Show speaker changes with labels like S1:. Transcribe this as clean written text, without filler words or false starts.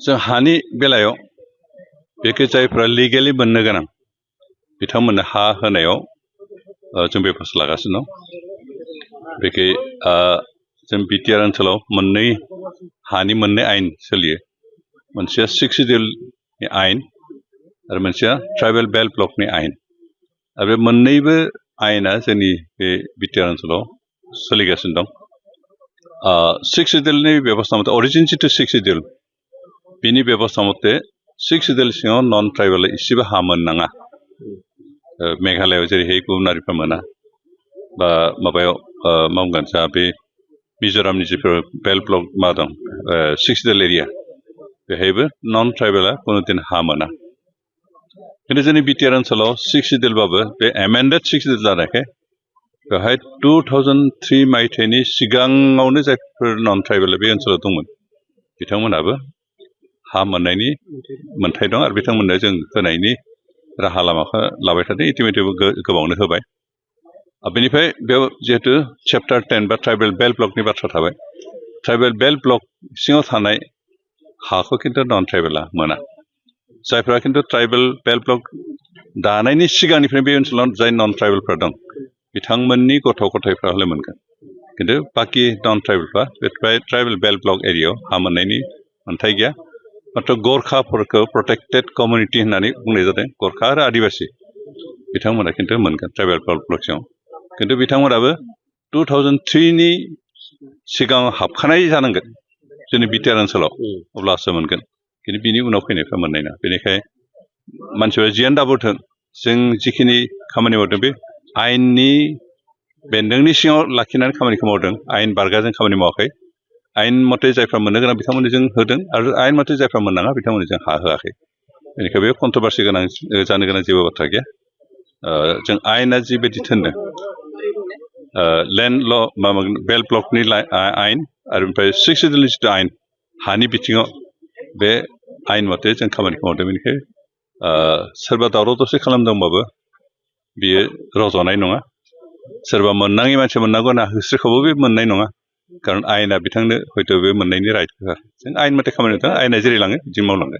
S1: जों हानि बेलायाव बेखौ जायफ्रा लिगेलि मोननो गोनां बिथांमोननो हा होनायाव जों बेबस्था लागासिनो दं। बेखै जों बिटिआर ओनसोलाव हानि मोननै आयेन सोलियो। मोनसेया 6 सिडिउलनि आयेन आरो मोनसेया ट्राइबेल बेल्ट ब्लकनि आयेन। आरो बे मोननैबो आयेना जोंनि बे बिटिआर ओनसोलाव सोलिगासिनो दं। 6 सिडिउलनि बेबस्था मथे अरिजिन जिथु 6 सिडिउल बिनि बेबस्था मथे 6 सिडिउल सिङाव नन ट्राइबेल इसेबो हा मोननाङा। मेघालयआव जेरैहाय गुबुन हारिफ्रा मोना बा माबायाव मावगोन जा बे मिज'रामनि जिफोर बेल्ट ब्लक मा दं 6 सिडिउल एरिया बेहायबो नन ट्राइबेला कुनुदिन हा मोना। खिन्थु जोंनि बिटिआर ओनसोलाव 6 सिडिउलबाबो बे एमेन्डेड 6 सिडिउल जानायखाय बेवहाय 2003 मायथाइनि सिगाङावनो जायफोर नन ट्राइबेल बे ओनसोलाव दंमोन बिथांमोनाबो हा मोननायनि मोन्थाय दं आरो बिथांमोननो जों होनायनि राहा लामाखौ लाबाय थादों। इटिमेटिबो गोबावनो होबाय। बेनिफ्राय बेयाव जिहेतु चेप्टार 10 बा ट्राइबेल बेल्ट ब्लकनि बाथ्रा थाबाय। ट्राइबेल बेल्ट ब्लक सिङाव थानाय हाखौ खिन्थु नन ट्राइबेला मोना। जायफ्रा खिन्थु ट्राइबेल बेल्ट ब्लक दानायनि सिगांनिफ्राय बे ओनसोलाव जाय नन ट्राइबेलफ्रा दं बिथांमोननि गथ' गथायफ्रा हले मोनगोन। खिन्थु बाखि नन ट्राइबेलफ्रा बे ट्राइबेल बेल्ट ब्लक एरियायाव हा मोननायनि मोन्थाय गैया। मात्र गरखाफोरखौ प्रटेक्टेड कमिउनिटि होननानै बुंनाय जादों। गरखा आरो आदिबासि बिथांमोना खिन्थु मोनगोन ट्राइबेल बेल्ट ब्लक सिङाव। खिन्थु बिथांमोनाबो 2003नि सिगाङाव हाबखानाय जानांगोन जोंनि बिटिआर ओनसोलाव अब्लासो मोनगोन। खिन्थु बिनि उनाव फैनायफ्रा मोननाय नङा। बेनिखायनो मानसिफ्रा जियानो दाबोथों जों जिखिनि खामानि मावदों बे आयेननि बेन्दोंनि सिङाव लाखिनानै खामानिखौ मावदों। आयेन बारगाजों खामानि मावाखै। आयेन मथे जायफ्रा मोननो गोनां बिथांमोननो जों होदों आरो आयेन मथे जायफ्रा मोननाङा बिथांमोननो जों हा होआखै। बेनिखायनो बे कन्ट्रभारसि गोनां जानो गोनां जेबो बाथ्रा गैया। जों आयेना जिबायदि थिनदों लेन्ड ल बेल्ट ब्लकनि आयेन आरो ओमफ्राय 6 सिडिउलनि जिथु आयेन हानि बिथिङाव बे आयेन मथे जों खामानिखौ मावदों। बेनिखायनो सोरबा दावराव दावसि खालामदोंबाबो बियो रज'नाय नङा। सोरबा मोननाङि मानसि मोननांगौ होनना होस्रिखावबो बे मोननाय नङा। खारन आयेना बिथांनो हयथ' बे मोननायनि राइट होआ। जों आयेन मथे खामानि मावदों। आयेना जेरै लाङो बिदि मावलांगोन।